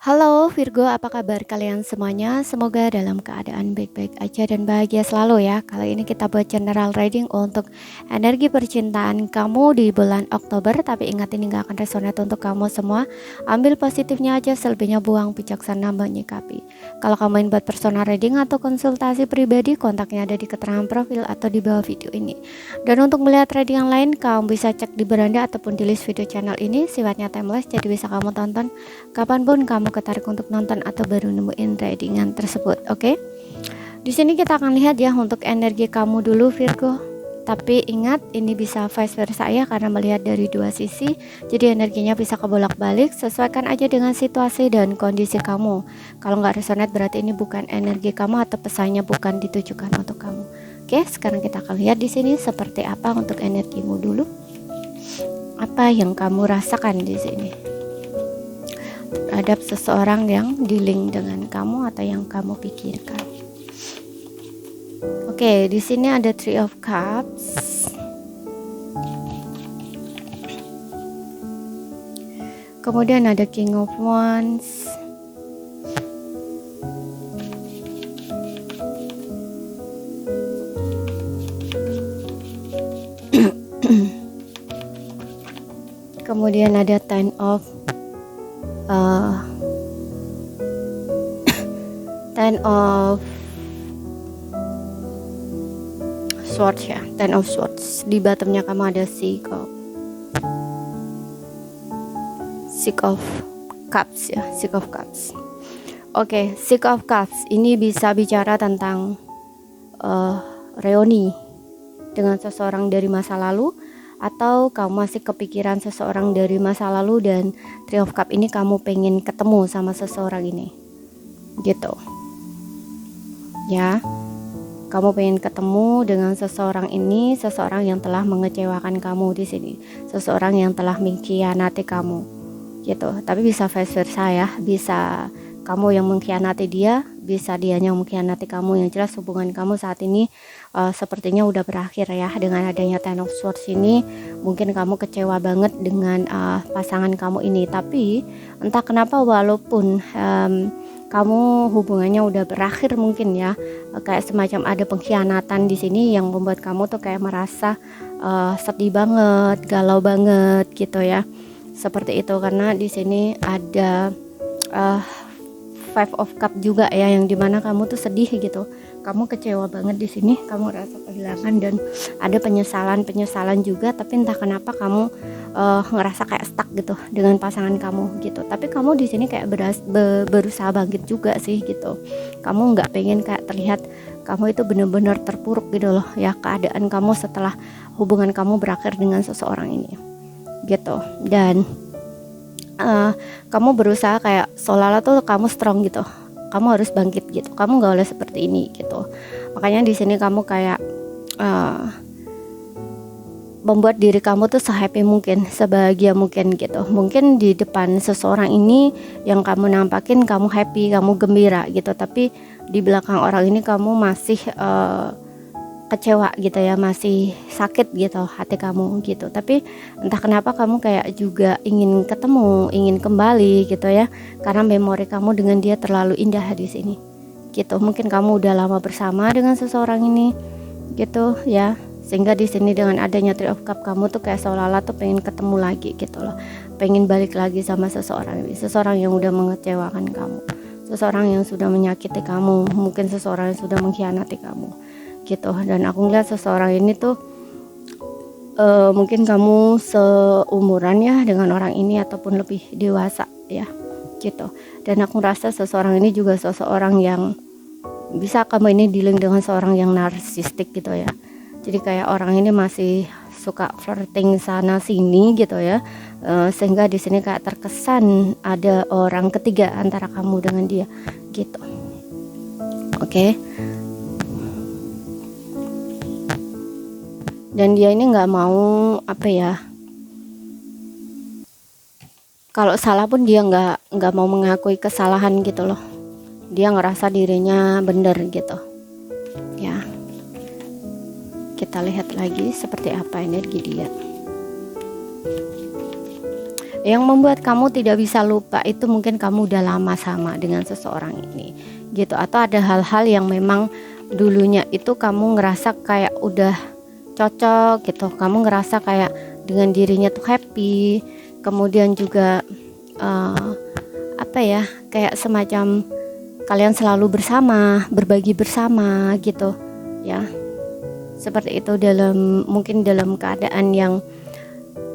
Halo Virgo, apa kabar kalian semuanya? Semoga dalam keadaan baik-baik aja dan bahagia selalu ya. Kali ini kita buat general reading untuk energi percintaan kamu di bulan Oktober. Tapi ingat, ini gak akan resonate untuk kamu semua. Ambil positifnya aja, selebihnya buang, bijaksana menyikapi. Kalau kamu ingin buat personal reading atau konsultasi pribadi, kontaknya ada di keterangan profil atau di bawah video ini. Dan untuk melihat reading yang lain, kamu bisa cek di beranda ataupun di list video channel ini. Sifatnya timeless, jadi bisa kamu tonton kapanpun kamu ketarik untuk nonton atau baru nemuin readingan tersebut. Oke? Di sini kita akan lihat ya untuk energi kamu dulu Virgo. Tapi ingat, ini bisa vice versa ya, karena melihat dari dua sisi. Jadi energinya bisa kebolak-balik. Sesuaikan aja dengan situasi dan kondisi kamu. Kalau nggak resonate berarti ini bukan energi kamu atau pesannya bukan ditujukan untuk kamu. Oke, sekarang kita akan lihat di sini seperti apa untuk energimu dulu. Apa yang kamu rasakan di sini terhadap seseorang yang di-link dengan kamu atau yang kamu pikirkan. Oke, di sini ada Three of Cups. Kemudian ada King of Wands. Kemudian ada Ten of Swords ya, Ten of Swords. Di bottomnya kamu ada Six of Cups ya, Six of Cups. Oke, Six of Cups ini bisa bicara tentang reuni dengan seseorang dari masa lalu, atau kamu masih kepikiran seseorang dari masa lalu, dan Three of Cups ini kamu pengen ketemu sama seseorang ini gitu ya. Kamu pengen ketemu dengan seseorang ini, seseorang yang telah mengecewakan kamu di sini, seseorang yang telah mengkhianati kamu gitu. Tapi bisa vice versa ya, bisa kamu yang mengkhianati dia, bisa dianya yang mengkhianati kamu. Yang jelas hubungan kamu saat ini sepertinya udah berakhir ya. Dengan adanya Ten of Swords ini, mungkin kamu kecewa banget dengan pasangan kamu ini. Tapi entah kenapa, walaupun kamu hubungannya udah berakhir mungkin ya, kayak semacam ada pengkhianatan di sini yang membuat kamu tuh kayak merasa sedih banget, galau banget gitu ya. Seperti itu, karena di sini ada Five of Cup juga ya, yang dimana kamu tuh sedih gitu, kamu kecewa banget di sini, kamu rasa kehilangan dan ada penyesalan juga. Tapi entah kenapa kamu ngerasa kayak stuck gitu dengan pasangan kamu gitu. Tapi kamu di sini kayak berusaha bangkit juga sih gitu. Kamu nggak pengen kayak terlihat kamu itu benar-benar terpuruk gitu loh ya, keadaan kamu setelah hubungan kamu berakhir dengan seseorang ini gitu. Dan kamu berusaha kayak seolah-olah tuh kamu strong gitu, kamu harus bangkit gitu, kamu nggak boleh seperti ini gitu. Makanya di sini kamu kayak membuat diri kamu tuh se-happy mungkin, sebahagia mungkin gitu. Mungkin di depan seseorang ini yang kamu nampakin kamu happy, kamu gembira gitu, tapi di belakang orang ini kamu masih kecewa gitu ya, masih sakit gitu hati kamu gitu. Tapi entah kenapa kamu kayak juga ingin ketemu, ingin kembali gitu ya, karena memori kamu dengan dia terlalu indah di sini gitu. Mungkin kamu udah lama bersama dengan seseorang ini gitu ya, sehingga di sini dengan adanya Three of Cups kamu tuh kayak seolah-olah tuh pengen ketemu lagi gitu loh, pengen balik lagi sama seseorang ini, seseorang yang udah mengecewakan kamu, seseorang yang sudah menyakiti kamu, mungkin seseorang yang sudah mengkhianati kamu gitu. Dan aku ngeliat seseorang ini tuh mungkin kamu seumuran ya dengan orang ini ataupun lebih dewasa ya gitu. Dan aku rasa seseorang ini juga seseorang yang bisa kamu ini dealing dengan seorang yang narsistik gitu ya. Jadi kayak orang ini masih suka flirting sana sini gitu ya, sehingga di sini kayak terkesan ada orang ketiga antara kamu dengan dia gitu. Oke. Dan dia ini nggak mau apa ya, kalau salah pun dia nggak mau mengakui kesalahan gitu loh. Dia ngerasa dirinya bener gitu ya. Kita lihat lagi seperti apa energi dia. Yang membuat kamu tidak bisa lupa itu mungkin kamu udah lama sama dengan seseorang ini gitu, atau ada hal-hal yang memang dulunya itu kamu ngerasa kayak udah cocok gitu, kamu ngerasa kayak dengan dirinya tuh happy, kemudian juga apa ya, kayak semacam kalian selalu bersama, berbagi bersama gitu ya, seperti itu, mungkin dalam keadaan yang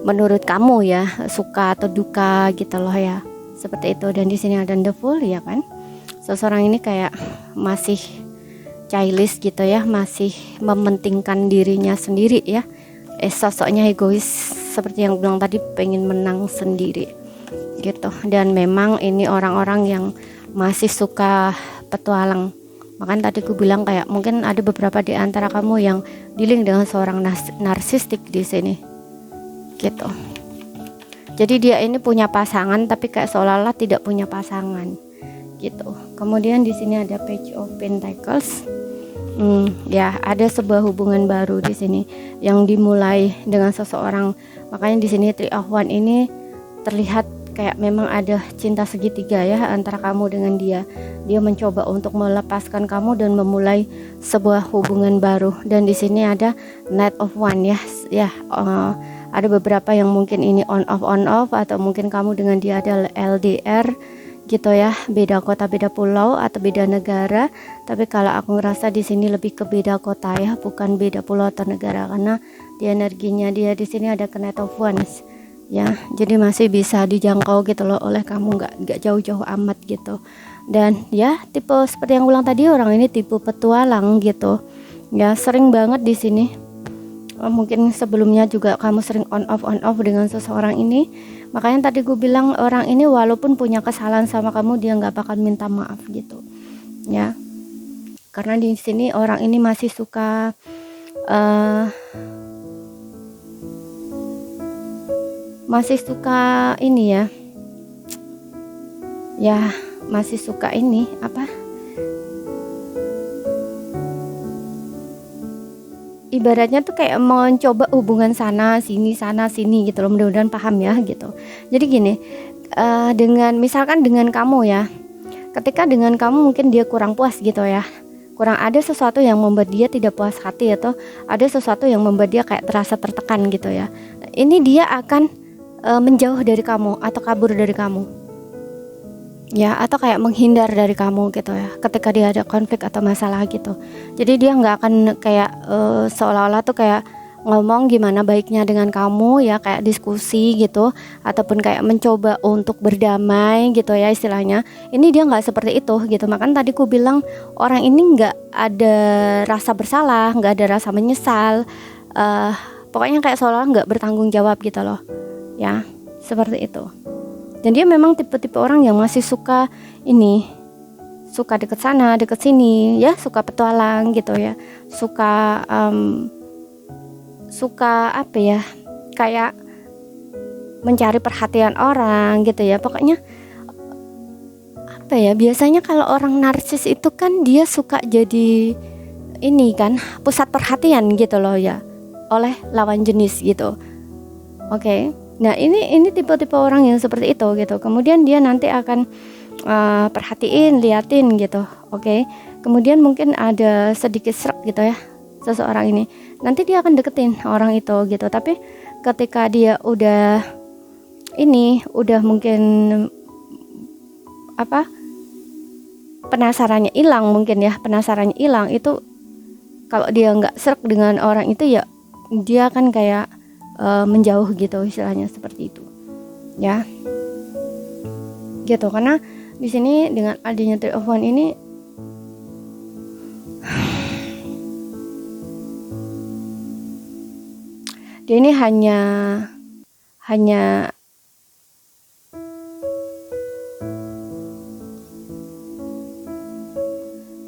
menurut kamu ya suka atau duka gitu loh ya, seperti itu. Dan di sini ada the Fool ya kan, seseorang ini kayak masih childish gitu ya, masih mementingkan dirinya sendiri ya, sosoknya egois seperti yang bilang tadi, pengen menang sendiri gitu. Dan memang ini orang-orang yang masih suka petualang. Makanya tadi aku bilang kayak mungkin ada beberapa di antara kamu yang dealing dengan seorang narsistik di sini gitu. Jadi dia ini punya pasangan tapi kayak seolah-olah tidak punya pasangan gitu. Kemudian di sini ada Page of Pentacles. Ya, ada sebuah hubungan baru di sini yang dimulai dengan seseorang. Makanya di sini Three of Wands ini terlihat kayak memang ada cinta segitiga ya antara kamu dengan dia. Dia mencoba untuk melepaskan kamu dan memulai sebuah hubungan baru. Dan di sini ada Knight of Wands ya. Ada beberapa yang mungkin ini on off, atau mungkin kamu dengan dia ada LDR gitu ya, beda kota, beda pulau, atau beda negara. Tapi kalau aku ngerasa di sini lebih ke beda kota ya, bukan beda pulau atau negara, karena di energinya dia di sini ada Knight of Wands ya. Jadi masih bisa dijangkau gitu loh oleh kamu, nggak jauh-jauh amat gitu. Dan ya tipe seperti yang ulang tadi, orang ini tipe petualang gitu ya, sering banget di sini. Mungkin sebelumnya juga kamu sering on off dengan seseorang ini. Makanya tadi gue bilang orang ini walaupun punya kesalahan sama kamu, dia nggak bakal minta maaf gitu ya, karena di sini orang ini masih suka ini ya masih suka ini apa, ibaratnya tuh kayak mencoba hubungan sana sini gitu loh. Mudah-mudahan paham ya gitu. Jadi gini, dengan misalkan dengan kamu ya, ketika dengan kamu mungkin dia kurang puas gitu ya, kurang ada sesuatu yang membuat dia tidak puas hati, atau ada sesuatu yang membuat dia kayak terasa tertekan gitu ya, ini dia akan menjauh dari kamu atau kabur dari kamu ya, atau kayak menghindar dari kamu gitu ya ketika dia ada konflik atau masalah gitu. Jadi dia nggak akan kayak seolah-olah tuh kayak ngomong gimana baiknya dengan kamu ya, kayak diskusi gitu, ataupun kayak mencoba untuk berdamai gitu ya istilahnya. Ini dia nggak seperti itu gitu. Makanya tadi ku bilang orang ini nggak ada rasa bersalah, nggak ada rasa menyesal, pokoknya kayak seolah-olah nggak bertanggung jawab gitu loh ya, seperti itu. Dan dia memang tipe-tipe orang yang masih suka deket sana deket sini ya, suka petualang gitu ya, suka apa ya, kayak mencari perhatian orang gitu ya. Pokoknya apa ya, biasanya kalau orang narsis itu kan dia suka jadi ini kan, pusat perhatian gitu loh ya oleh lawan jenis gitu. Oke. Nah ini tipe-tipe orang yang seperti itu gitu. Kemudian dia nanti akan perhatiin, liatin gitu. Oke. Kemudian mungkin ada sedikit serak gitu ya seseorang ini. Nanti dia akan deketin orang itu gitu. Tapi ketika dia udah mungkin apa, penasarannya hilang mungkin ya, itu kalau dia nggak serak dengan orang itu ya, dia akan kayak menjauh gitu istilahnya, seperti itu ya gitu. Karena di sini dengan adanya Three of Wands ini dia ini hanya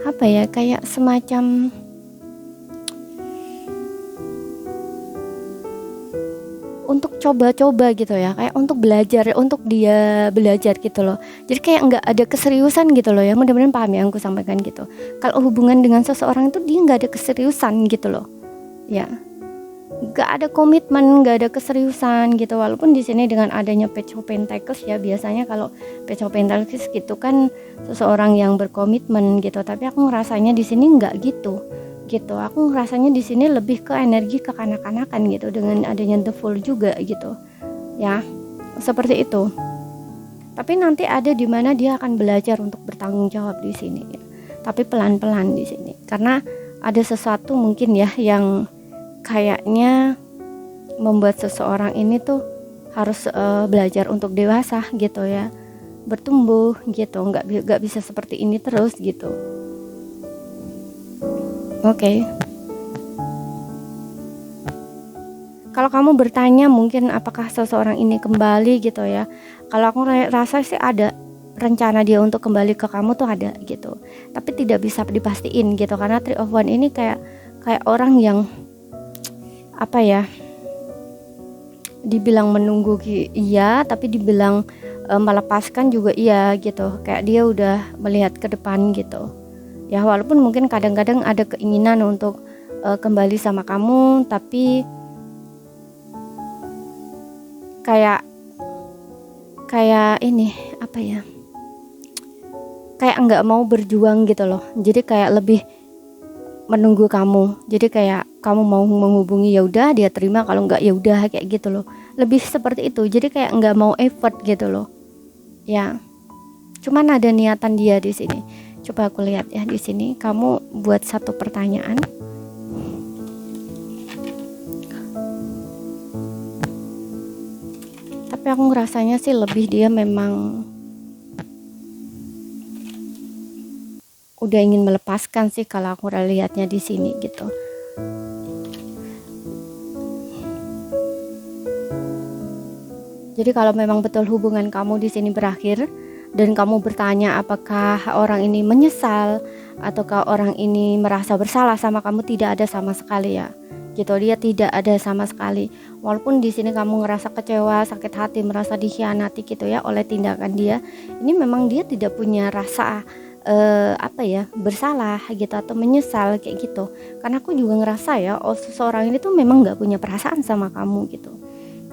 apa ya, kayak semacam untuk coba-coba gitu ya, kayak untuk dia belajar gitu loh. Jadi kayak nggak ada keseriusan gitu loh ya. Mudah-mudahan paham ya yang aku sampaikan gitu. Kalau hubungan dengan seseorang itu dia nggak ada keseriusan gitu loh ya. nggak ada komitmen, nggak ada keseriusan gitu. Walaupun di sini dengan adanya Page of Pentacles ya, biasanya kalau Page of Pentacles gitu kan seseorang yang berkomitmen gitu, tapi aku ngerasanya di sini nggak gitu. Aku ngerasanya di sini lebih ke energi kekanak-kanakan gitu, dengan adanya The Fool juga gitu ya, seperti itu. Tapi nanti ada di mana dia akan belajar untuk bertanggung jawab di sini ya. Tapi pelan-pelan di sini, karena ada sesuatu mungkin ya yang kayaknya membuat seseorang ini tuh harus belajar untuk dewasa gitu ya, bertumbuh gitu, nggak bisa seperti ini terus gitu. Oke. Kalau kamu bertanya mungkin apakah seseorang ini kembali gitu ya, kalau aku rasa sih ada rencana dia untuk kembali ke kamu tuh ada gitu, tapi tidak bisa dipastiin gitu, karena Three of Wands ini kayak orang yang apa ya, dibilang menunggu iya, tapi dibilang melepaskan juga iya gitu, kayak dia udah melihat ke depan gitu ya. Walaupun mungkin kadang-kadang ada keinginan untuk kembali sama kamu, tapi kayak ini apa ya, kayak nggak mau berjuang gitu loh. Jadi kayak lebih menunggu kamu, jadi kayak kamu mau menghubungi ya udah dia terima, kalau nggak ya udah, kayak gitu loh, lebih seperti itu. Jadi kayak nggak mau effort gitu loh ya, cuman ada niatan dia di sini. Coba aku lihat ya di sini, kamu buat satu pertanyaan. Tapi aku ngerasanya sih lebih dia memang udah ingin melepaskan sih, kalau aku lihatnya di sini gitu. Jadi kalau memang betul hubungan kamu di sini berakhir dan kamu bertanya apakah orang ini menyesal ataukah orang ini merasa bersalah sama kamu, tidak ada sama sekali ya. Gitu, dia tidak ada sama sekali. Walaupun di sini kamu ngerasa kecewa, sakit hati, merasa dikhianati gitu ya oleh tindakan dia. Ini memang dia tidak punya rasa apa ya, bersalah gitu atau menyesal kayak gitu. Karena aku juga ngerasa ya, seseorang ini tuh memang nggak punya perasaan sama kamu gitu.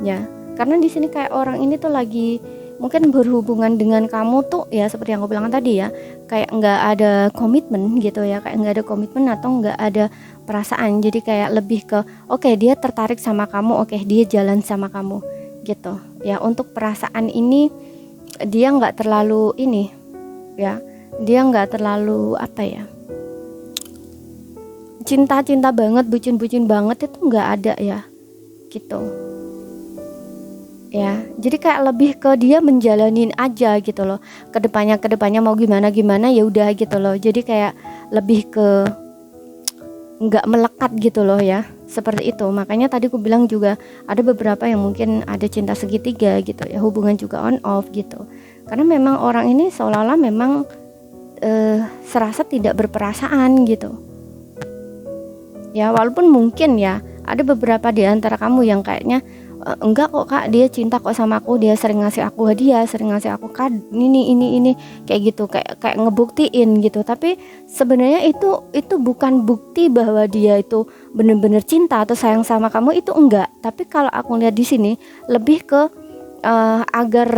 Ya. Karena di sini kayak orang ini tuh lagi mungkin berhubungan dengan kamu tuh ya, seperti yang aku bilang tadi ya, kayak nggak ada komitmen gitu ya, kayak nggak ada komitmen atau nggak ada perasaan. Jadi kayak lebih ke oke, dia tertarik sama kamu, oke dia jalan sama kamu gitu ya. Untuk perasaan ini dia nggak terlalu ini ya, dia nggak terlalu apa ya, cinta banget, bucin banget itu nggak ada ya gitu ya. Jadi kayak lebih ke dia menjalanin aja gitu loh, kedepannya mau gimana ya udah gitu loh. Jadi kayak lebih ke nggak melekat gitu loh ya, seperti itu. Makanya tadi aku bilang juga ada beberapa yang mungkin ada cinta segitiga gitu ya, hubungan juga on off gitu. Karena memang orang ini seolah-olah memang serasa tidak berperasaan gitu ya. Walaupun mungkin ya ada beberapa di antara kamu yang kayaknya enggak kok kak, dia cinta kok sama aku, dia sering ngasih aku hadiah, sering ngasih aku ini kayak gitu, kayak ngebuktiin gitu. Tapi sebenarnya itu bukan bukti bahwa dia itu bener-bener cinta atau sayang sama kamu, itu enggak. Tapi kalau aku lihat di sini lebih ke agar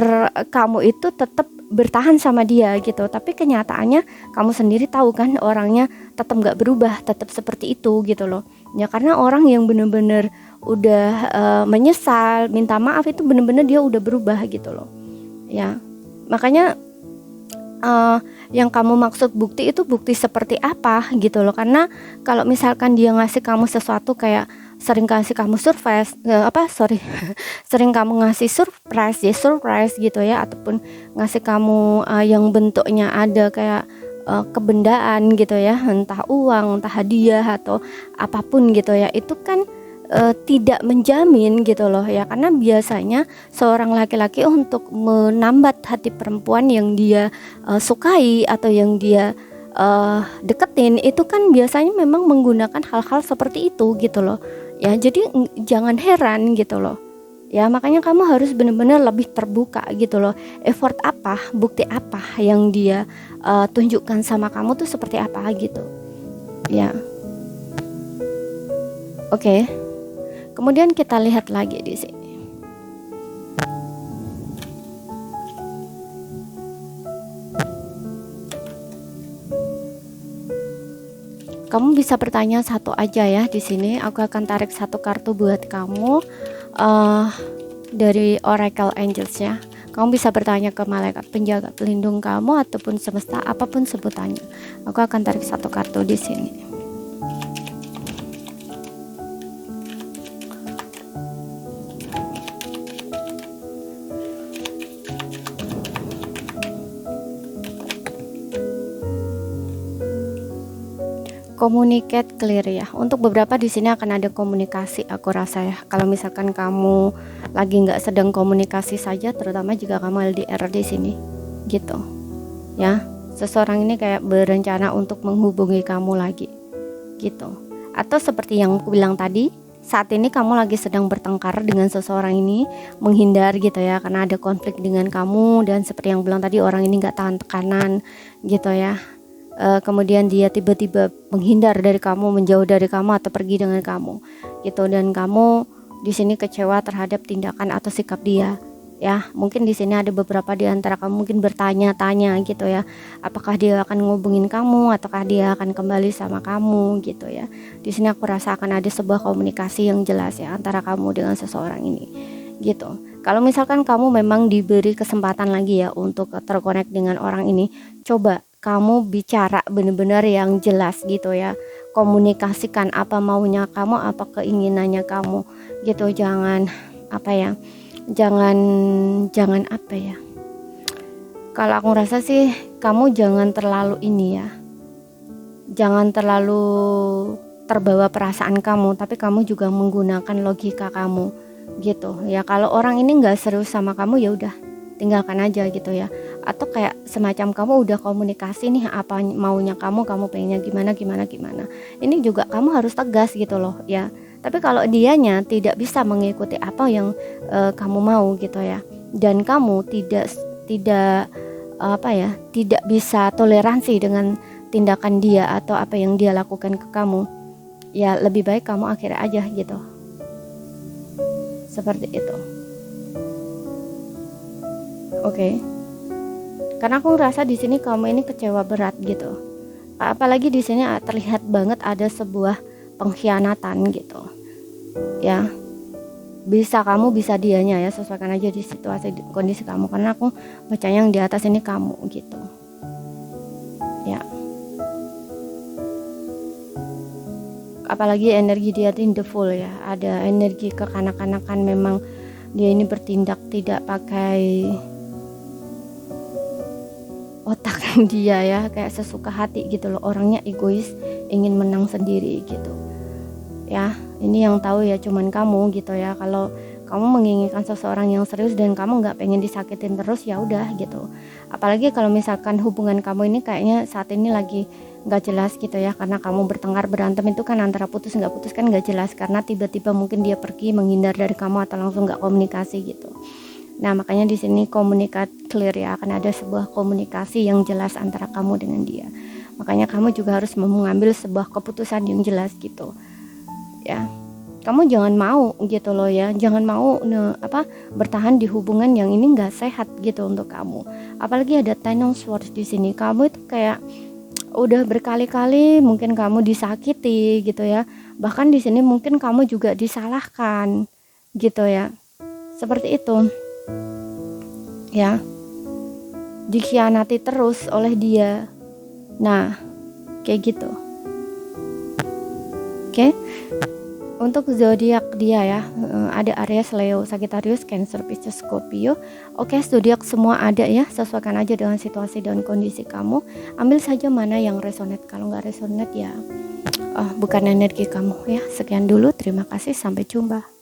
kamu itu tetap bertahan sama dia gitu. Tapi kenyataannya kamu sendiri tahu kan, orangnya tetap nggak berubah, tetap seperti itu gitu loh ya. Karena orang yang bener-bener udah menyesal, minta maaf, itu bener-bener dia udah berubah gitu loh ya. Makanya yang kamu maksud bukti itu bukti seperti apa gitu loh. Karena kalau misalkan dia ngasih kamu sesuatu, kayak sering kasih kamu sering kamu ngasih surprise gitu ya, ataupun ngasih kamu yang bentuknya ada kayak kebendaan gitu ya, entah uang, entah hadiah atau apapun gitu ya, itu kan tidak menjamin gitu loh ya. Karena biasanya seorang laki-laki untuk menambat hati perempuan yang dia sukai atau yang dia deketin, itu kan biasanya memang menggunakan hal-hal seperti itu gitu loh ya. Jadi jangan heran gitu loh ya. Makanya kamu harus benar-benar lebih terbuka gitu loh. Effort apa, bukti apa yang dia tunjukkan sama kamu tuh seperti apa gitu ya. Oke. Kemudian kita lihat lagi di sini. Kamu bisa bertanya satu aja ya di sini. Aku akan tarik satu kartu buat kamu dari Oracle Angels ya. Kamu bisa bertanya ke malaikat penjaga pelindung kamu ataupun semesta, apapun sebutannya. Aku akan tarik satu kartu di sini. Communicate clear ya. Untuk beberapa di sini akan ada komunikasi, aku rasa ya. Kalau misalkan kamu lagi nggak sedang komunikasi saja, terutama jika kamu LDR di sini, gitu. Ya, seseorang ini kayak berencana untuk menghubungi kamu lagi, gitu. Atau seperti yang aku bilang tadi, saat ini kamu lagi sedang bertengkar dengan seseorang ini, menghindar gitu ya, karena ada konflik dengan kamu, dan seperti yang bilang tadi, orang ini nggak tahan tekanan, gitu ya. Kemudian dia tiba-tiba menghindar dari kamu, menjauh dari kamu atau pergi dengan kamu gitu, dan kamu di sini kecewa terhadap tindakan atau sikap dia ya. Mungkin di sini ada beberapa di antara kamu mungkin bertanya-tanya gitu ya, apakah dia akan ngubungin kamu ataukah dia akan kembali sama kamu gitu ya. Di sini aku rasa akan ada sebuah komunikasi yang jelas ya antara kamu dengan seseorang ini gitu. Kalau misalkan kamu memang diberi kesempatan lagi ya untuk terkonek dengan orang ini, coba kamu bicara benar-benar yang jelas gitu ya. Komunikasikan apa maunya kamu, apa keinginannya kamu gitu. Jangan apa ya, jangan apa ya, kalau aku rasa sih kamu jangan terlalu ini ya, jangan terlalu terbawa perasaan kamu, tapi kamu juga menggunakan logika kamu gitu ya. Kalau orang ini nggak serius sama kamu, ya udah tinggalkan aja gitu ya. Atau kayak semacam kamu udah komunikasi nih apa maunya kamu pengennya gimana. Ini juga kamu harus tegas gitu loh ya. Tapi kalau dianya tidak bisa mengikuti apa yang kamu mau gitu ya, dan kamu tidak apa ya, tidak bisa toleransi dengan tindakan dia atau apa yang dia lakukan ke kamu, ya lebih baik kamu akhirnya aja gitu. Seperti itu. Oke. Karena aku ngerasa di sini kamu ini kecewa berat gitu. Apalagi di sini terlihat banget ada sebuah pengkhianatan gitu. Ya. Bisa kamu, bisa dianya ya, sesuaikan aja di situasi kondisi kamu, karena aku bacanya yang di atas ini kamu gitu. Ya. Apalagi energi dia in the full ya. Ada energi kekanak-kanakan, memang dia ini bertindak tidak pakai otak dia ya, kayak sesuka hati gitu loh. Orangnya egois, ingin menang sendiri gitu ya. Ini yang tahu ya cuman kamu gitu ya. Kalau kamu menginginkan seseorang yang serius dan kamu nggak pengen disakitin terus, ya udah gitu. Apalagi kalau misalkan hubungan kamu ini kayaknya saat ini lagi nggak jelas gitu ya, karena kamu bertengkar berantem itu kan antara putus nggak putus kan nggak jelas, karena tiba-tiba mungkin dia pergi menghindar dari kamu atau langsung nggak komunikasi gitu. Nah, makanya di sini komunikat clear ya, akan ada sebuah komunikasi yang jelas antara kamu dengan dia. Makanya kamu juga harus mengambil sebuah keputusan yang jelas gitu. Ya. Kamu jangan mau gitu loh ya. Jangan mau bertahan di hubungan yang ini enggak sehat gitu untuk kamu. Apalagi ada Ten of Swords di sini. Kamu itu kayak udah berkali-kali mungkin kamu disakiti gitu ya. Bahkan di sini mungkin kamu juga disalahkan gitu ya. Seperti itu. Ya, dikhianati terus oleh dia. Nah, kayak gitu. Oke. Untuk zodiak dia ya, ada Aries, Leo, Sagittarius, Cancer, Pisces, Scorpio. Oke, zodiak semua ada ya. Sesuaikan aja dengan situasi dan kondisi kamu. Ambil saja mana yang resonate. Kalau nggak resonate ya bukan energi kamu ya. Sekian dulu, terima kasih, sampai jumpa.